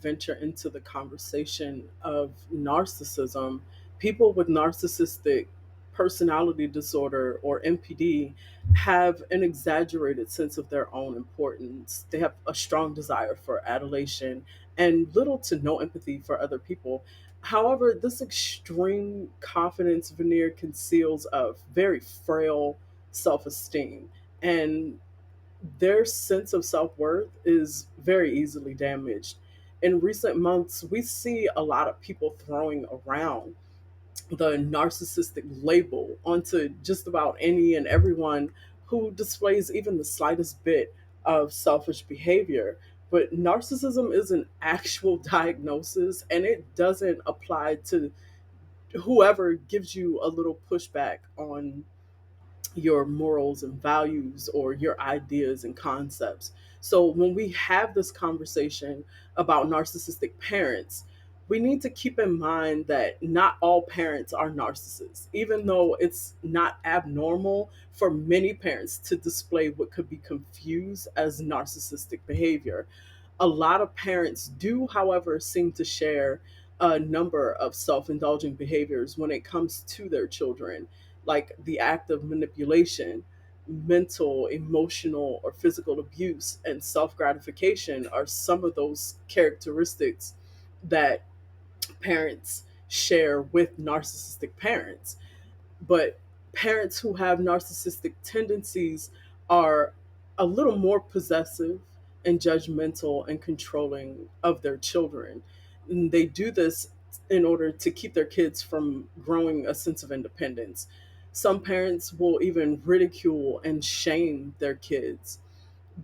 venture into the conversation of narcissism, people with narcissistic personality disorder or NPD have an exaggerated sense of their own importance. They have a strong desire for adulation and little to no empathy for other people. However, this extreme confidence veneer conceals a very frail self esteem, and their sense of self worth is very easily damaged. In recent months, we see a lot of people throwing around the narcissistic label onto just about any and everyone who displays even the slightest bit of selfish behavior. But narcissism is an actual diagnosis, and it doesn't apply to whoever gives you a little pushback on your morals and values or your ideas and concepts. So when we have this conversation about narcissistic parents, we need to keep in mind that not all parents are narcissists, even though it's not abnormal for many parents to display what could be confused as narcissistic behavior. A lot of parents do, however, seem to share a number of self indulgent behaviors when it comes to their children, like the act of manipulation, mental, emotional, or physical abuse, and self gratification are some of those characteristics that parents share with narcissistic parents. But parents who have narcissistic tendencies are a little more possessive and judgmental and controlling of their children. And they do this in order to keep their kids from growing a sense of independence. Some parents will even ridicule and shame their kids.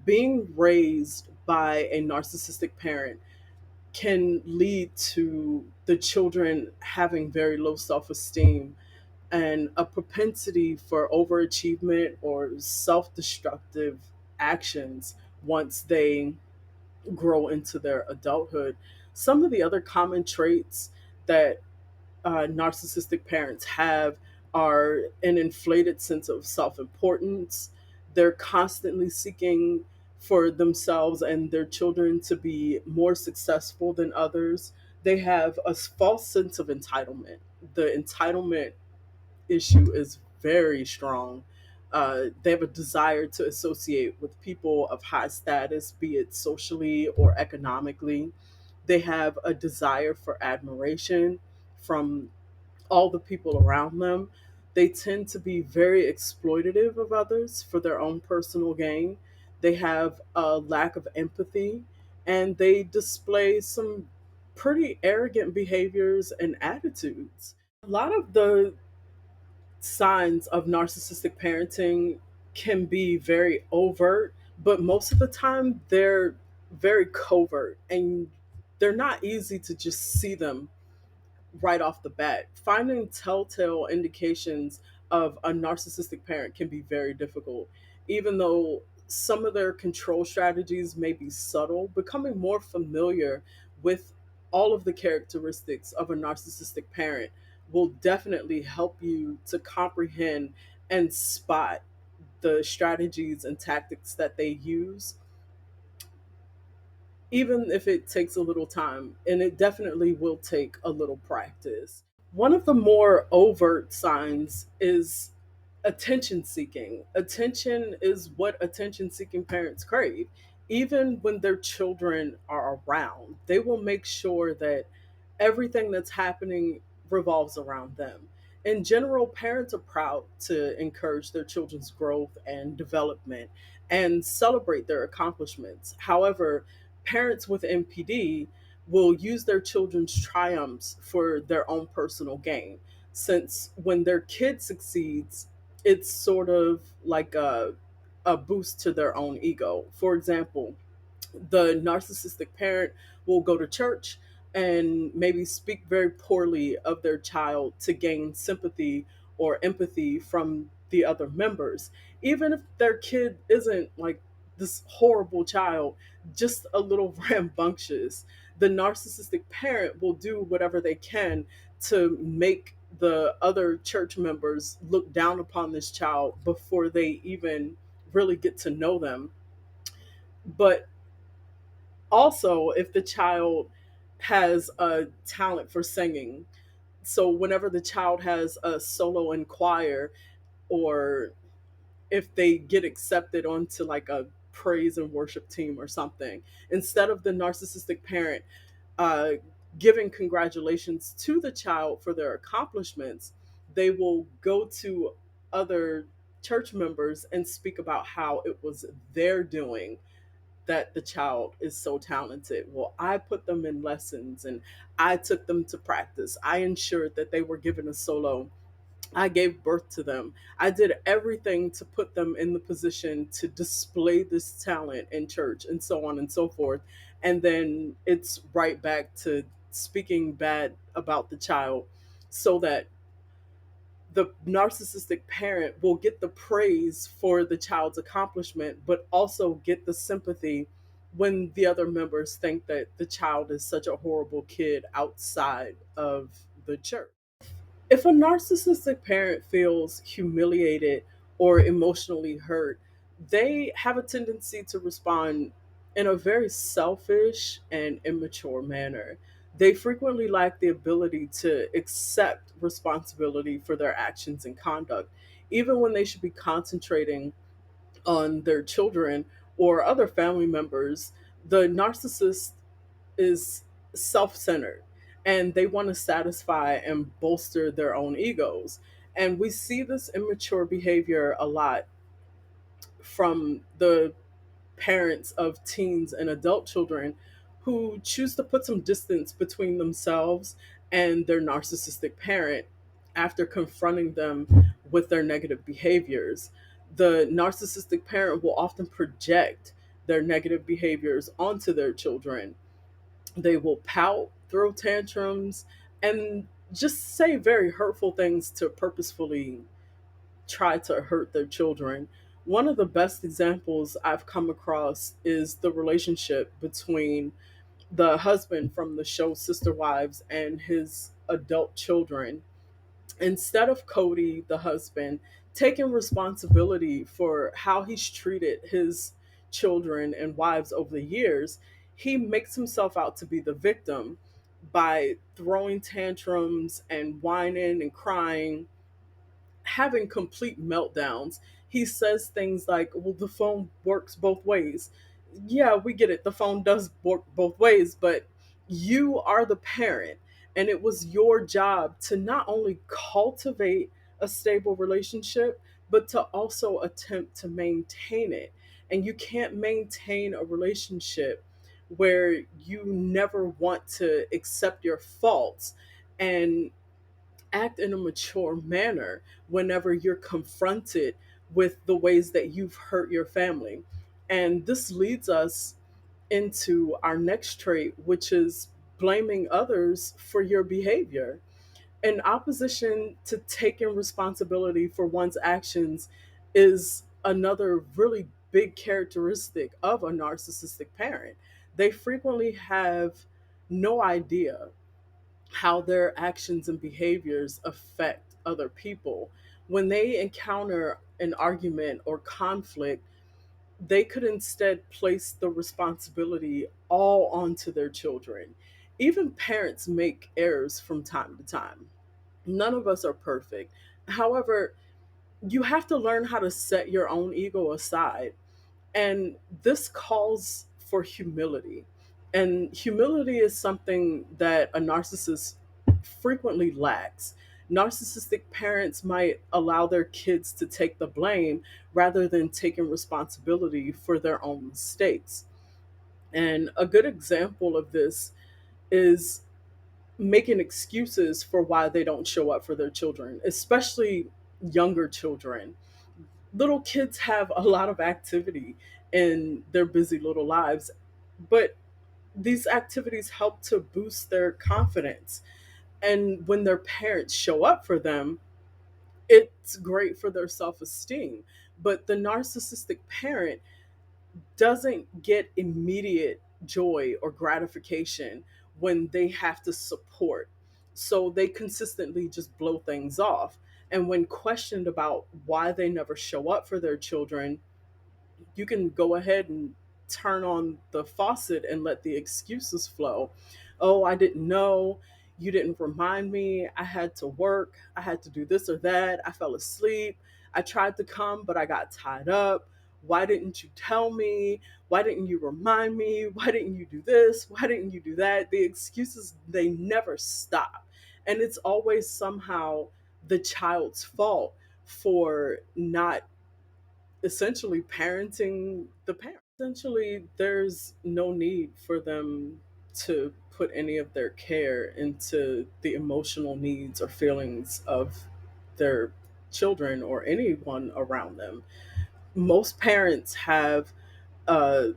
Being raised by a narcissistic parent can lead to the children having very low self esteem and a propensity for overachievement or self destructive actions once they grow into their adulthood. Some of the other common traits that narcissistic parents have are an inflated sense of self importance. They're constantly seeking for themselves and their children to be more successful than others. They have a false sense of entitlement. The entitlement issue is very strong. They have a desire to associate with people of high status, be it socially or economically. They have a desire for admiration from all the people around them. They tend to be very exploitative of others for their own personal gain. They have a lack of empathy, and they display some pretty arrogant behaviors and attitudes. A lot of the signs of narcissistic parenting can be very overt, but most of the time they're very covert and they're not easy to just see them right off the bat. Finding telltale indications of a narcissistic parent can be very difficult. Even though some of their control strategies may be subtle, becoming more familiar with all of the characteristics of a narcissistic parent will definitely help you to comprehend and spot the strategies and tactics that they use, even if it takes a little time, and it definitely will take a little practice. One of the more overt signs is attention seeking. Attention is what attention seeking parents crave. Even when their children are around, they will make sure that everything that's happening revolves around them. In general, parents are proud to encourage their children's growth and development and celebrate their accomplishments. However, parents with NPD will use their children's triumphs for their own personal gain. Since when their kid succeeds, it's sort of like a boost to their own ego. For example, the narcissistic parent will go to church and maybe speak very poorly of their child to gain sympathy or empathy from the other members. Even if their kid isn't like this horrible child, just a little rambunctious, the narcissistic parent will do whatever they can to make the other church members look down upon this child before they even really get to know them. But also, if the child has a talent for singing. So whenever the child has a solo in choir, or if they get accepted onto like a praise and worship team or something, instead of the narcissistic parent uh, giving congratulations to the child for their accomplishments, they will go to other church members and speak about how it was their doing that the child is so talented. Well, I put them in lessons and I took them to practice. I ensured that they were given a solo. I gave birth to them. I did everything to put them in the position to display this talent in church, and so on and so forth. And then it's right back to speaking bad about the child, so that the narcissistic parent will get the praise for the child's accomplishment, but also get the sympathy when the other members think that the child is such a horrible kid outside of the church. If a narcissistic parent feels humiliated or emotionally hurt, they have a tendency to respond in a very selfish and immature manner. They frequently lack the ability to accept responsibility for their actions and conduct, even when they should be concentrating on their children or other family members. The narcissist is self centered, and they want to satisfy and bolster their own egos. And we see this immature behavior a lot from the parents of teens and adult children who choose to put some distance between themselves and their narcissistic parent after confronting them with their negative behaviors. The narcissistic parent will often project their negative behaviors onto their children. They will pout, throw tantrums, and just say very hurtful things to purposefully try to hurt their children. One of the best examples I've come across is the relationship between the husband from the show Sister Wives and his adult children. Instead of Cody, the husband, taking responsibility for how he's treated his children and wives over the years, he makes himself out to be the victim by throwing tantrums and whining and crying, having complete meltdowns. He says things like, well, the phone works both ways. Yeah, we get it. The phone does work both ways, but you are the parent, and it was your job to not only cultivate a stable relationship, but to also attempt to maintain it. And you can't maintain a relationship where you never want to accept your faults and act in a mature manner whenever you're confronted with the ways that you've hurt your family. And this leads us into our next trait, which is blaming others for your behavior. In opposition to taking responsibility for one's actions is another really big characteristic of a narcissistic parent. They frequently have no idea how their actions and behaviors affect other people. When they encounter an argument or conflict, they could instead place the responsibility all onto their children. Even parents make errors from time to time. None of us are perfect. However, you have to learn how to set your own ego aside, and this calls for humility. And humility is something that a narcissist frequently lacks. Narcissistic parents might allow their kids to take the blame rather than taking responsibility for their own mistakes. And a good example of this is making excuses for why they don't show up for their children, especially younger children. Little kids have a lot of activity in their busy little lives, but these activities help to boost their confidence. And when their parents show up for them, it's great for their self esteem. But the narcissistic parent doesn't get immediate joy or gratification when they have to support. So they consistently just blow things off. And when questioned about why they never show up for their children, you can go ahead and turn on the faucet and let the excuses flow. Oh, I didn't know. You didn't remind me. I had to work. I had to do this or that. I fell asleep. I tried to come, but I got tied up. Why didn't you tell me? Why didn't you remind me? Why didn't you do this? Why didn't you do that? The excuses, they never stop. And it's always somehow the child's fault for not essentially parenting the parent. Essentially, there's no need for them to put any of their care into the emotional needs or feelings of their children or anyone around them. Most parents have a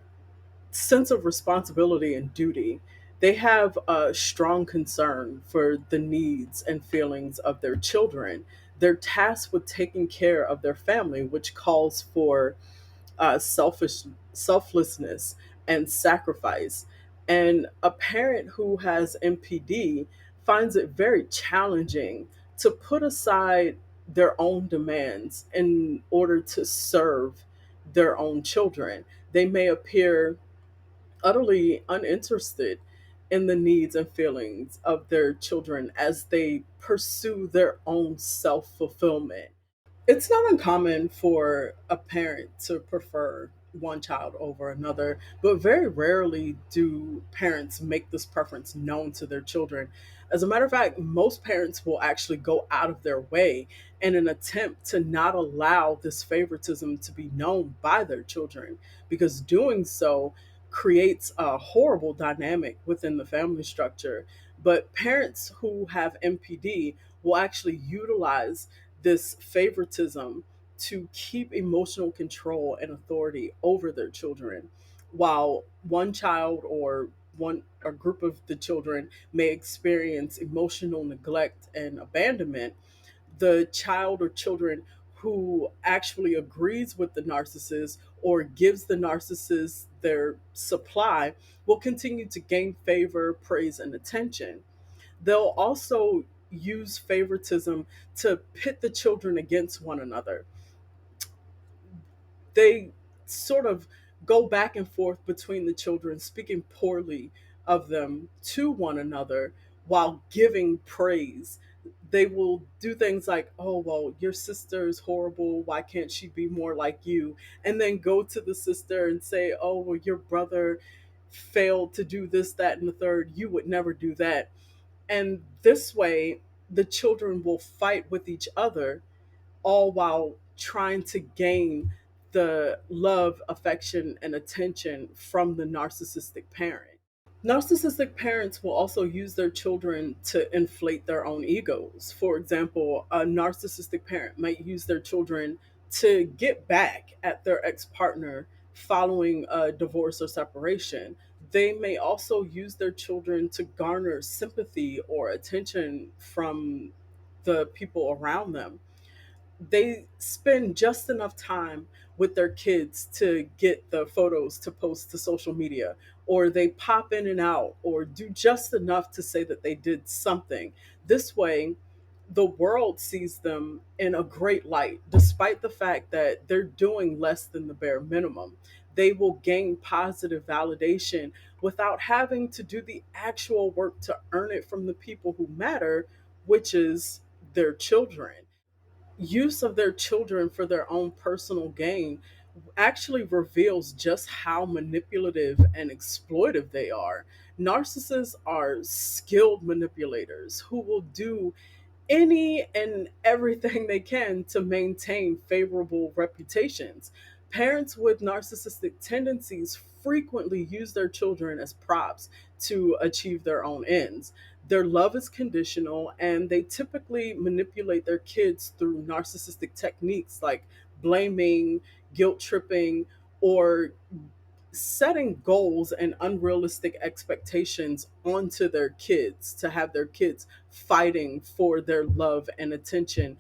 sense of responsibility and duty. They have a strong concern for the needs and feelings of their children. They're tasked with taking care of their family, which calls for selflessness, and sacrifice. And a parent who has MPD finds it very challenging to put aside their own demands in order to serve their own children. They may appear utterly uninterested in the needs and feelings of their children as they pursue their own self fulfillment. It's not uncommon for a parent to prefer one child over another, but very rarely do parents make this preference known to their children. As a matter of fact, most parents will actually go out of their way in an attempt to not allow this favoritism to be known by their children, because doing so creates a horrible dynamic within the family structure. But parents who have MPD will actually utilize this favoritism to keep emotional control and authority over their children, while one child or one a group of the children may experience emotional neglect and abandonment. The child or children who actually agrees with the narcissist or gives the narcissist their supply will continue to gain favor, praise, and attention. They'll also use favoritism to pit the children against one another. They sort of go back and forth between the children, speaking poorly of them to one another while giving praise. They will do things like, oh, well, your sister is horrible. Why can't she be more like you? And then go to the sister and say, oh, well, your brother failed to do this, that, and the third. You would never do that. And this way, the children will fight with each other, all while trying to gain the love, affection, and attention from the narcissistic parent. Narcissistic parents will also use their children to inflate their own egos. For example, a narcissistic parent might use their children to get back at their ex partner following a divorce or separation. They may also use their children to garner sympathy or attention from the people around them. They spend just enough time with their kids to get the photos to post to social media, or they pop in and out or do just enough to say that they did something. This way, the world sees them in a great light despite the fact that they're doing less than the bare minimum. They will gain positive validation without having to do the actual work to earn it from the people who matter, which is their children. Use of their children for their own personal gain actually reveals just how manipulative and exploitive they are. Narcissists are skilled manipulators who will do any and everything they can to maintain favorable reputations. Parents with narcissistic tendencies frequently use their children as props to achieve their own ends. Their love is conditional, and they typically manipulate their kids through narcissistic techniques like blaming, guilt tripping, or setting goals and unrealistic expectations onto their kids to have their kids fighting for their love and attention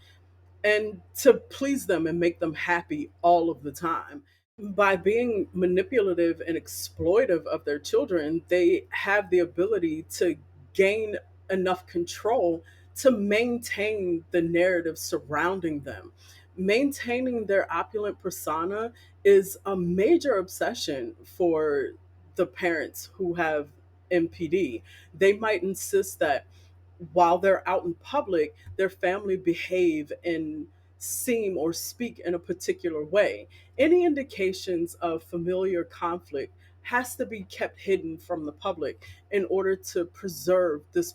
and to please them and make them happy all of the time. By being manipulative and exploitive of their children, they have the ability to gain enough control to maintain the narrative surrounding them. Maintaining their opulent persona is a major obsession for the parents who have MPD. They might insist that while they're out in public, their family behave and seem or speak in a particular way. Any indications of familiar conflict has to be kept hidden from the public in order to preserve this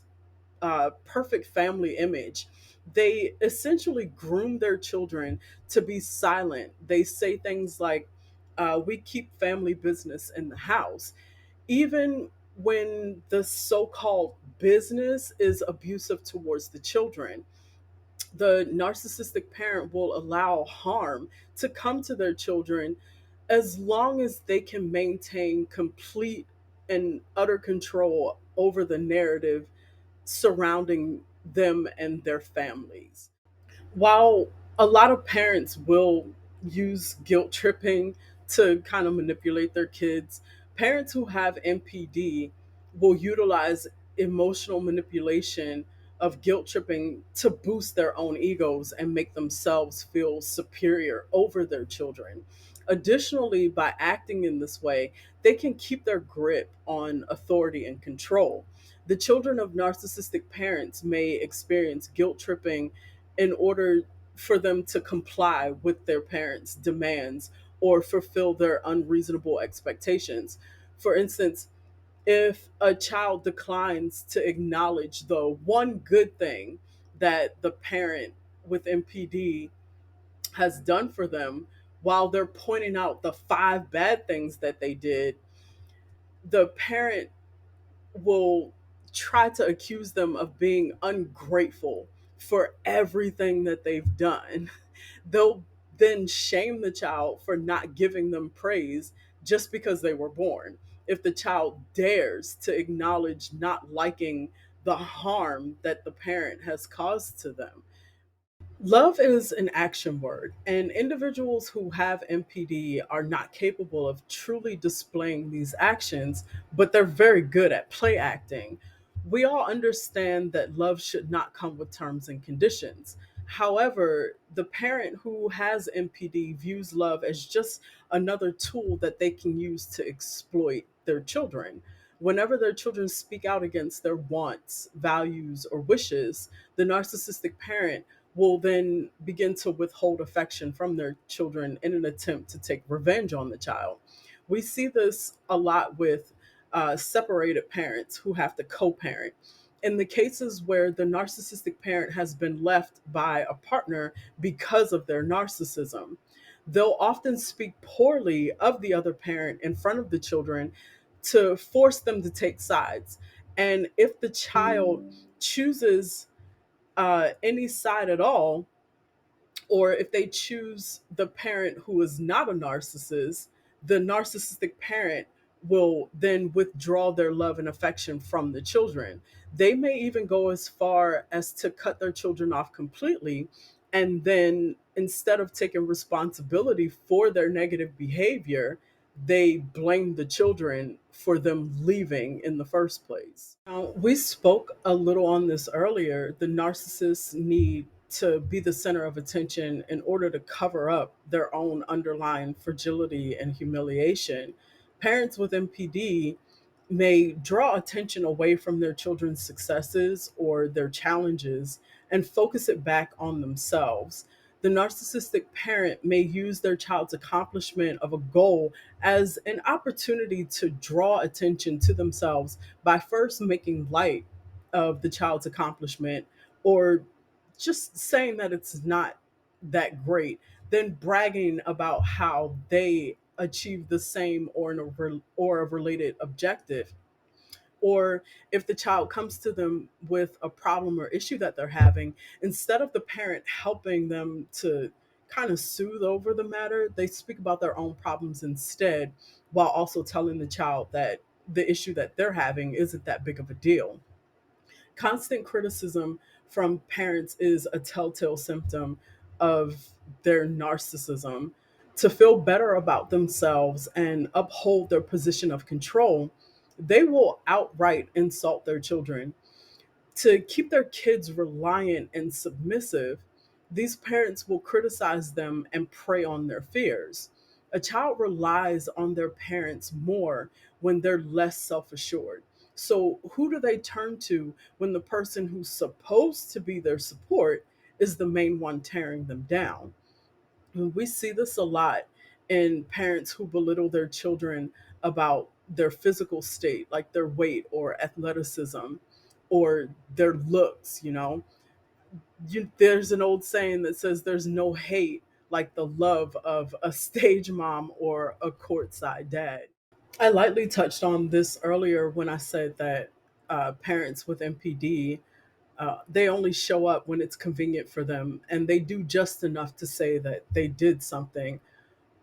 perfect family image. They essentially groom their children to be silent. They say things like, we keep family business in the house, even when the so called business is abusive towards the children. The narcissistic parent will allow harm to come to their children as long as they can maintain complete and utter control over the narrative surrounding them and their families. While a lot of parents will use guilt tripping to kind of manipulate their kids, parents who have NPD will utilize emotional manipulation of guilt tripping to boost their own egos and make themselves feel superior over their children. Additionally, by acting in this way, they can keep their grip on authority and control. The children of narcissistic parents may experience guilt tripping in order for them to comply with their parents' demands or fulfill their unreasonable expectations. For instance, if a child declines to acknowledge the one good thing that the parent with MPD has done for them, while they're pointing out the five bad things that they did, the parent will try to accuse them of being ungrateful for everything that they've done. They'll then shame the child for not giving them praise just because they were born. If the child dares to acknowledge not liking the harm that the parent has caused to them. Love is an action word, and individuals who have MPD are not capable of truly displaying these actions, but they're very good at play acting. We all understand that love should not come with terms and conditions. However, the parent who has MPD views love as just another tool that they can use to exploit their children. Whenever their children speak out against their wants, values, or wishes, the narcissistic parent will then begin to withhold affection from their children in an attempt to take revenge on the child. We see this a lot with separated parents who have to co parent. In the cases where the narcissistic parent has been left by a partner because of their narcissism, they'll often speak poorly of the other parent in front of the children to force them to take sides. And if the child chooses any side at all, or if they choose the parent who is not a narcissist, the narcissistic parent will then withdraw their love and affection from the children. They may even go as far as to cut their children off completely. And then instead of taking responsibility for their negative behavior, they blame the children for them leaving in the first place. Now, we spoke a little on this earlier. The narcissists need to be the center of attention in order to cover up their own underlying fragility and humiliation. Parents with MPD may draw attention away from their children's successes or their challenges and focus it back on themselves. The narcissistic parent may use their child's accomplishment of a goal as an opportunity to draw attention to themselves by first making light of the child's accomplishment or just saying that it's not that great, then bragging about how they achieved the same or or a related objective. Or if the child comes to them with a problem or issue that they're having, instead of the parent helping them to kind of soothe over the matter, they speak about their own problems instead, while also telling the child that the issue that they're having isn't that big of a deal. Constant criticism from parents is a telltale symptom of their narcissism. To feel better about themselves and uphold their position of control, they will outright insult their children. To keep their kids reliant and submissive, these parents will criticize them and prey on their fears. A child relies on their parents more when they're less self assured. So, who do they turn to when the person who's supposed to be their support is the main one tearing them down? And we see this a lot in parents who belittle their children about their physical state, like their weight or athleticism or their looks, there's an old saying that says there's no hate like the love of a stage mom or a courtside dad. I lightly touched on this earlier when I said that parents with MPD, they only show up when it's convenient for them, and they do just enough to say that they did something.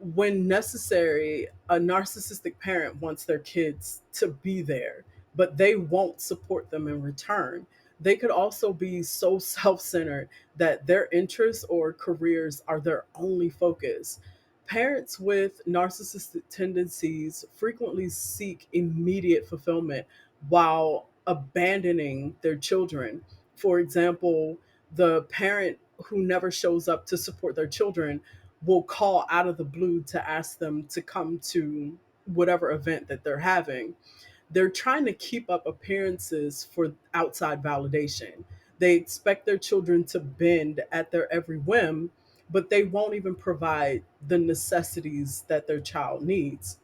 When necessary, a narcissistic parent wants their kids to be there, but they won't support them in return. They could also be so self centered that their interests or careers are their only focus. Parents with narcissistic tendencies frequently seek immediate fulfillment while abandoning their children. For example, the parent who never shows up to support their children will call out of the blue to ask them to come to whatever event that they're having. They're trying to keep up appearances for outside validation. They expect their children to bend at their every whim, but they won't even provide the necessities that their child needs.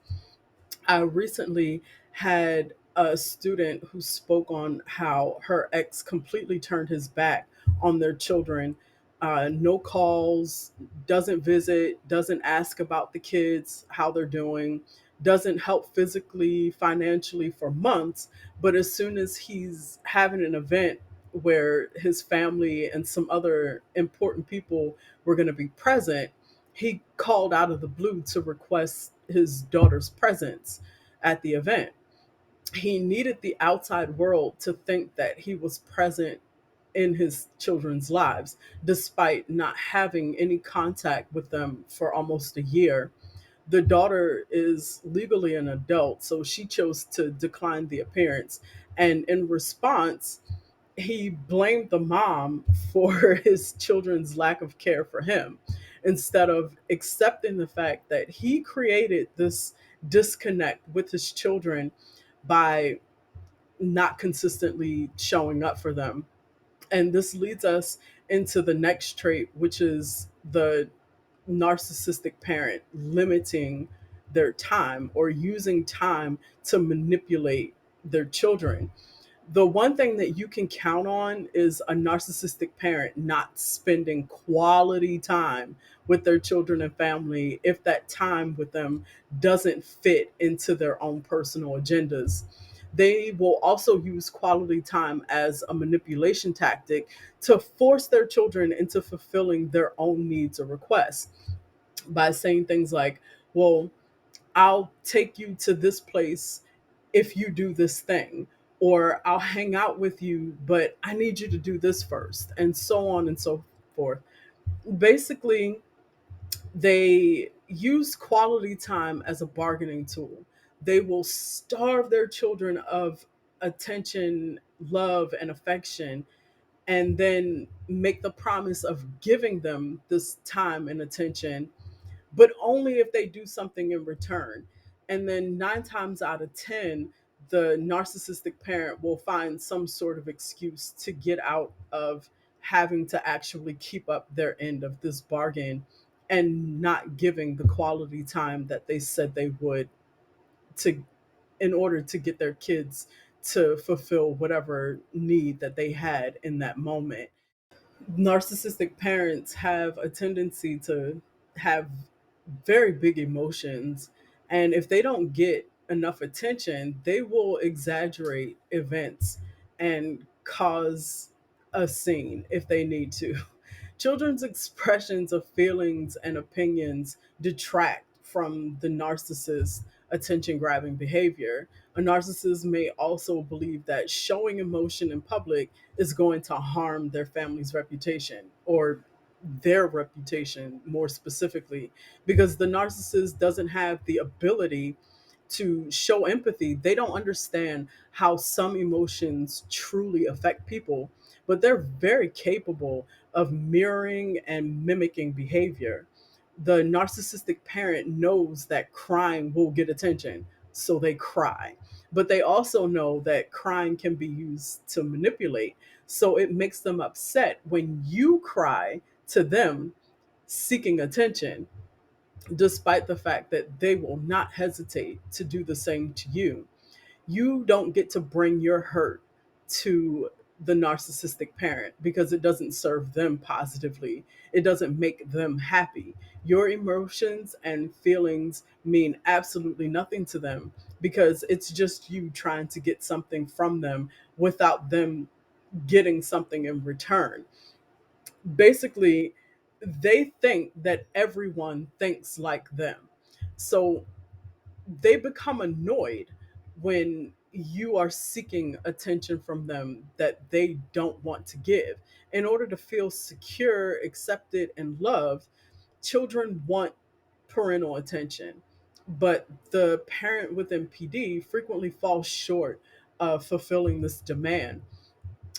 I recently had a student who spoke on how her ex completely turned his back on their children. No calls, doesn't visit, doesn't ask about the kids, how they're doing, doesn't help physically, financially for months. But as soon as he's having an event where his family and some other important people were going to be present, he called out of the blue to request his daughter's presence at the event. He needed the outside world to think that he was present in his children's lives, despite not having any contact with them for almost a year. The daughter is legally an adult, so she chose to decline the appearance. And in response, he blamed the mom for his children's lack of care for him instead of accepting the fact that he created this disconnect with his children by not consistently showing up for them. And this leads us into the next trait, which is the narcissistic parent limiting their time or using time to manipulate their children. The one thing that you can count on is a narcissistic parent not spending quality time with their children and family if that time with them doesn't fit into their own personal agendas. They will also use quality time as a manipulation tactic to force their children into fulfilling their own needs or requests by saying things like, well, I'll take you to this place if you do this thing, or I'll hang out with you, but I need you to do this first, and so on and so forth. Basically, they use quality time as a bargaining tool. They will starve their children of attention, love, and affection, and then make the promise of giving them this time and attention, but only if they do something in return. And then 9 times out of 10, the narcissistic parent will find some sort of excuse to get out of having to actually keep up their end of this bargain and not giving the quality time that they said they would to in order to get their kids to fulfill whatever need that they had in that moment. Narcissistic parents have a tendency to have very big emotions, and if they don't get enough attention, they will exaggerate events and cause a scene if they need to. Children's expressions of feelings and opinions detract from the narcissist's attention grabbing behavior. A narcissist may also believe that showing emotion in public is going to harm their family's reputation or their reputation more specifically, because the narcissist doesn't have the ability to show empathy. They don't understand how some emotions truly affect people, but they're very capable of mirroring and mimicking behavior. The narcissistic parent knows that crying will get attention, so they cry. But they also know that crying can be used to manipulate. So it makes them upset when you cry to them seeking attention, despite the fact that they will not hesitate to do the same to you. You don't get to bring your hurt to the narcissistic parent because it doesn't serve them positively. It doesn't make them happy. Your emotions and feelings mean absolutely nothing to them because it's just you trying to get something from them without them getting something in return. Basically, they think that everyone thinks like them. So they become annoyed when you are seeking attention from them that they don't want to give. In order to feel secure, accepted, and loved, children want parental attention. But the parent with MPD frequently falls short of fulfilling this demand.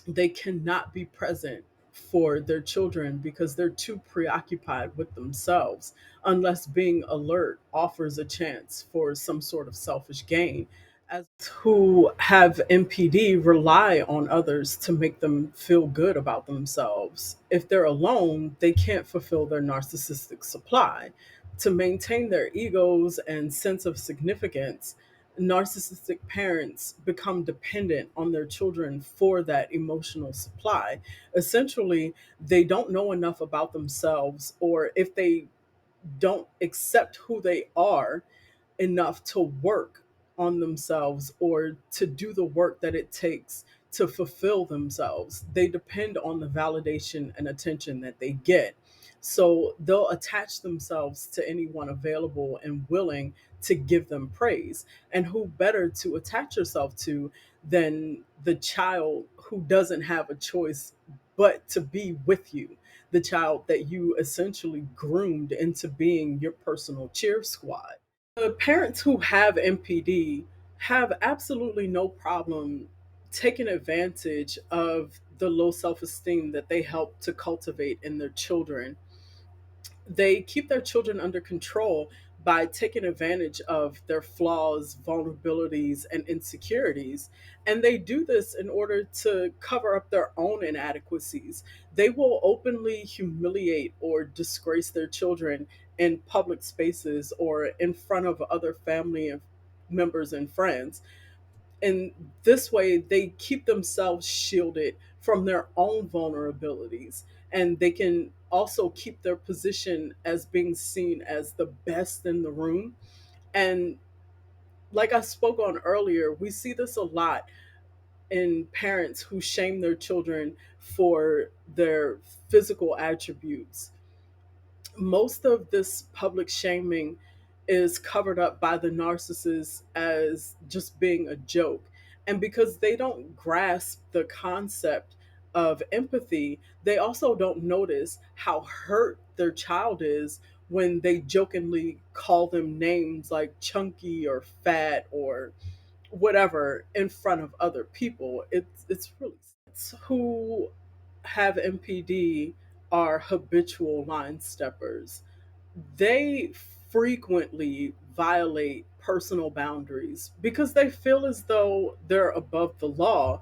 They cannot be present for their children because they're too preoccupied with themselves, unless being alert offers a chance for some sort of selfish gain. As who have MPD rely on others to make them feel good about themselves. If they're alone, they can't fulfill their narcissistic supply. To maintain their egos and sense of significance, narcissistic parents become dependent on their children for that emotional supply. Essentially, they don't know enough about themselves, or if they don't accept who they are enough to work on themselves or to do the work that it takes to fulfill themselves. They depend on the validation and attention that they get. So they'll attach themselves to anyone available and willing to give them praise. And who better to attach yourself to than the child who doesn't have a choice but to be with you? The child that you essentially groomed into being your personal cheer squad. The parents who have MPD have absolutely no problem taking advantage of the low self esteem that they help to cultivate in their children. They keep their children under control by taking advantage of their flaws, vulnerabilities, and insecurities. And they do this in order to cover up their own inadequacies. They will openly humiliate or disgrace their children in public spaces or in front of other family and members and friends. And this way, they keep themselves shielded from their own vulnerabilities. And they can also keep their position as being seen as the best in the room. And like I spoke on earlier, we see this a lot in parents who shame their children for their physical attributes. Most of this public shaming is covered up by the narcissist as just being a joke. And because they don't grasp the concept of empathy, they also don't notice how hurt their child is when they jokingly call them names like chunky or fat or whatever in front of other people. It's really it's who have MPD are habitual line steppers. They frequently violate personal boundaries because they feel as though they're above the law.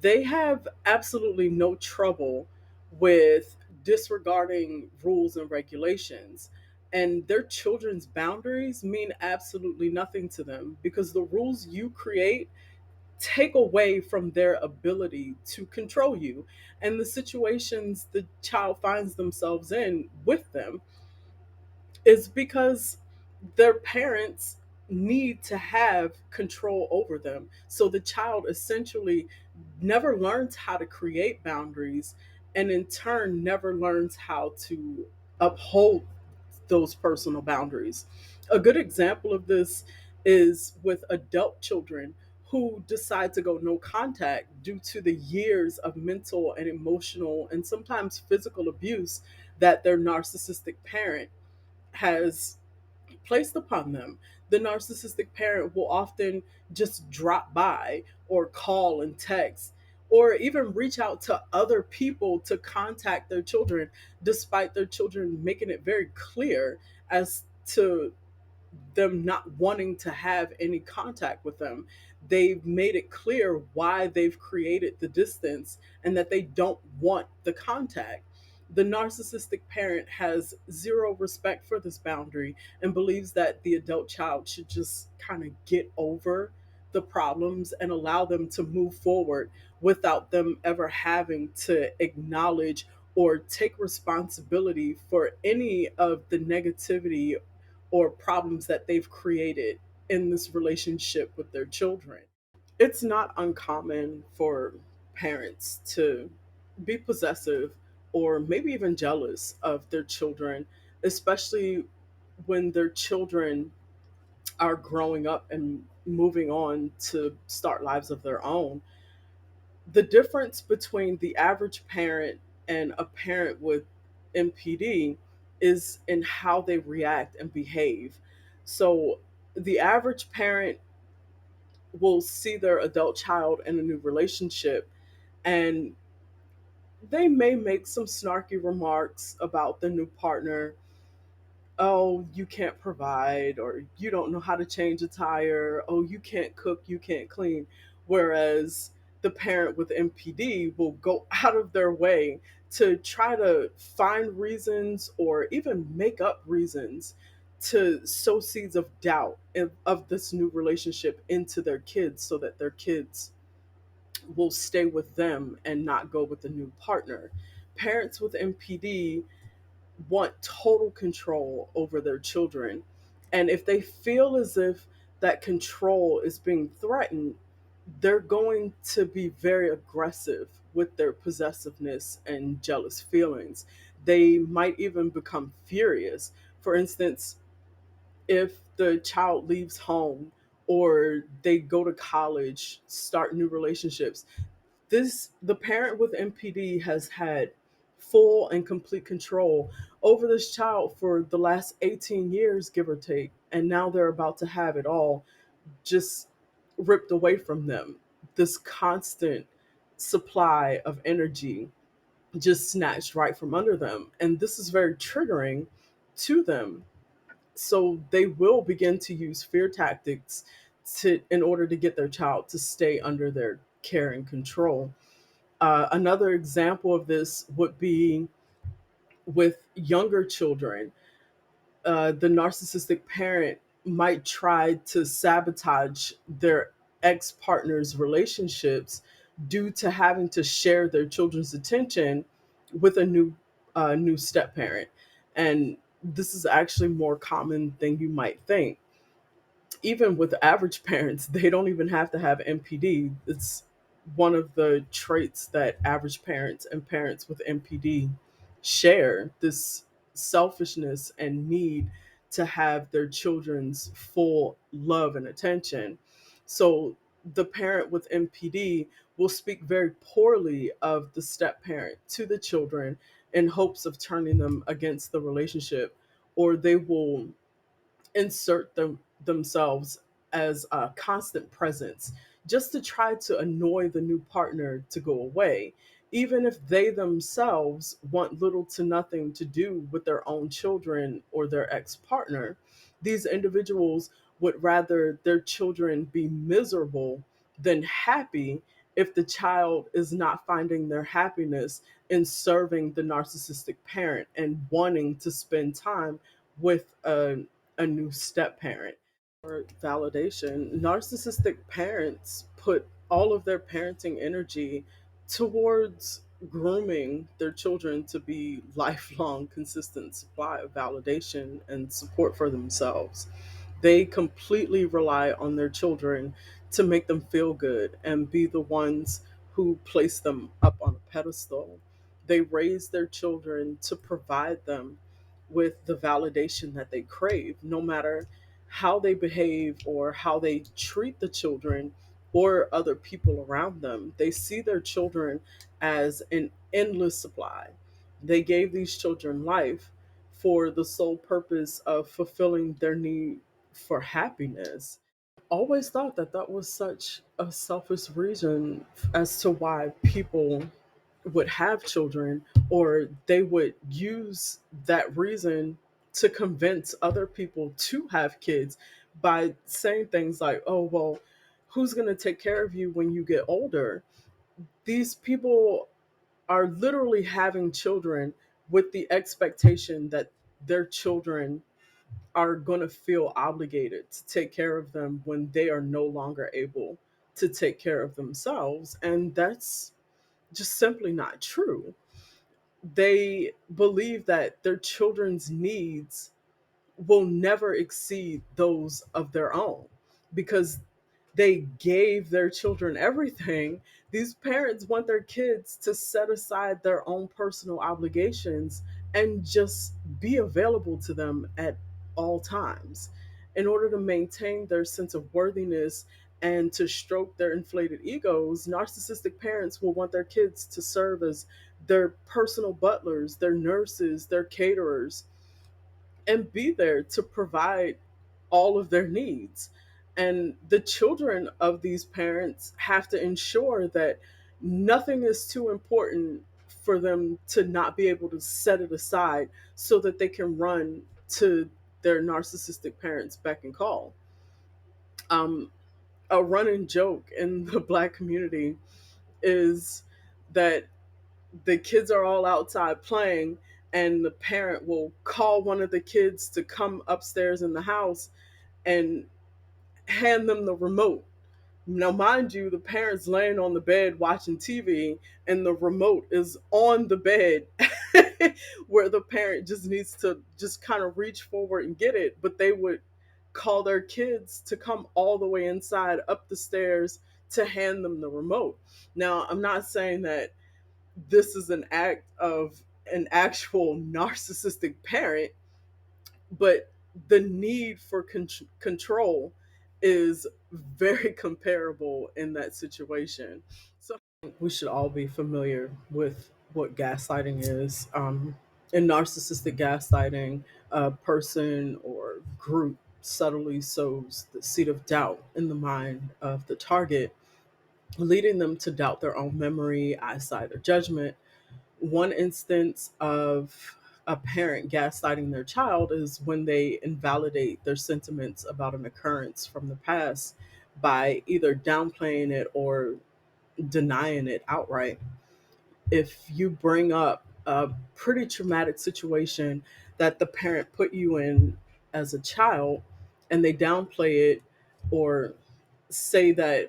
They have absolutely no trouble with disregarding rules and regulations. And their children's boundaries mean absolutely nothing to them because the rules you create take away from their ability to control you. And the situations the child finds themselves in with them is because their parents need to have control over them. So the child essentially never learns how to create boundaries and in turn never learns how to uphold those personal boundaries. A good example of this is with adult children who decide to go no contact due to the years of mental and emotional and sometimes physical abuse that their narcissistic parent has placed upon them. The narcissistic parent will often just drop by or call and text or even reach out to other people to contact their children, despite their children making it very clear as to them not wanting to have any contact with them. They've made it clear why they've created the distance and that they don't want the contact. The narcissistic parent has zero respect for this boundary and believes that the adult child should just kind of get over the problems and allow them to move forward without them ever having to acknowledge or take responsibility for any of the negativity or problems that they've created in this relationship with their children. It's not uncommon for parents to be possessive or maybe even jealous of their children, especially when their children are growing up and moving on to start lives of their own. The difference between the average parent and a parent with MPD is in how they react and behave. So, the average parent will see their adult child in a new relationship, and they may make some snarky remarks about the new partner. Oh, you can't provide, or you don't know how to change a tire. Oh, you can't cook, you can't clean. Whereas the parent with MPD will go out of their way to try to find reasons or even make up reasons to sow seeds of doubt of this new relationship into their kids so that their kids will stay with them and not go with the new partner. Parents with MPD want total control over their children. And if they feel as if that control is being threatened, they're going to be very aggressive with their possessiveness and jealous feelings. They might even become furious. For instance, if the child leaves home or they go to college, start new relationships, the parent with MPD has had full and complete control over this child for the last 18 years, give or take, and now they're about to have it all just ripped away from them. This constant supply of energy just snatched right from under them, and this is very triggering to them. So they will begin to use fear tactics in order to get their child to stay under their care and control. Another example of this would be with younger children. The narcissistic parent might try to sabotage their ex partner's relationships due to having to share their children's attention with a new step parent, and this is actually more common than you might think. Even with average parents, they don't even have to have MPD. It's one of the traits that average parents and parents with MPD share, this selfishness and need to have their children's full love and attention. So the parent with MPD will speak very poorly of the step parent to the children in hopes of turning them against the relationship, or they will insert themselves as a constant presence just to try to annoy the new partner to go away, even if they themselves want little to nothing to do with their own children or their ex partner. These individuals would rather their children be miserable than happy if the child is not finding their happiness in serving the narcissistic parent and wanting to spend time with a new step parent. For validation, narcissistic parents put all of their parenting energy towards grooming their children to be lifelong, consistent supply of validation and support for themselves. They completely rely on their children to make them feel good and be the ones who place them up on a pedestal. They raise their children to provide them with the validation that they crave, no matter how they behave or how they treat the children or other people around them. They see their children as an endless supply. They gave these children life for the sole purpose of fulfilling their need for happiness. Always thought that that was such a selfish reason as to why people would have children, or they would use that reason to convince other people to have kids by saying things like, oh, well, who's going to take care of you when you get older? These people are literally having children with the expectation that their children are going to feel obligated to take care of them when they are no longer able to take care of themselves. And that's just simply not true. They believe that their children's needs will never exceed those of their own because they gave their children everything. These parents want their kids to set aside their own personal obligations and just be available to them at all times in order to maintain their sense of worthiness and to stroke their inflated egos. Narcissistic parents will want their kids to serve as their personal butlers, their nurses, their caterers, and be there to provide all of their needs. And the children of these parents have to ensure that nothing is too important for them to not be able to set it aside so that they can run to their narcissistic parents' beck and call. Um, a running joke in the Black community is that the kids are all outside playing, and the parent will call one of the kids to come upstairs in the house and hand them the remote. Now, mind you, the parent's laying on the bed watching TV, and the remote is on the bed where the parent just needs to just kind of reach forward and get it. But they would call their kids to come all the way inside up the stairs to hand them the remote. Now, I'm not saying that this is an act of an actual narcissistic parent, but the need for control is very comparable in that situation. So we should all be familiar with what gaslighting is. In narcissistic gaslighting, a person or group subtly sows the seed of doubt in the mind of the target, leading them to doubt their own memory, eyesight, or judgment. One instance of a parent gaslighting their child is when they invalidate their sentiments about an occurrence from the past by either downplaying it or denying it outright. If you bring up a pretty traumatic situation that the parent put you in as a child and they downplay it or say that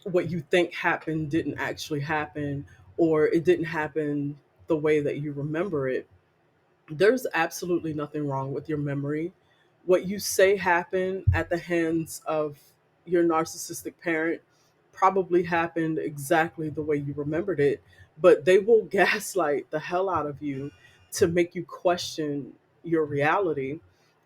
what you think happened didn't actually happen or it didn't happen the way that you remember it, there's absolutely nothing wrong with your memory. What you say happened at the hands of your narcissistic parent probably happened exactly the way you remembered it, but they will gaslight the hell out of you to make you question your reality,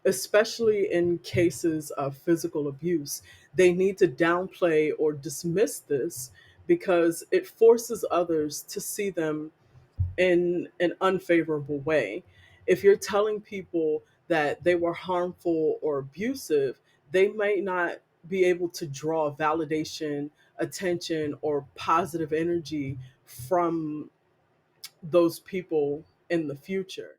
especially in cases of physical abuse. They need to downplay or dismiss this because it forces others to see them in an unfavorable way. If you're telling people that they were harmful or abusive, they might not be able to draw validation, attention, or positive energy from those people in the future.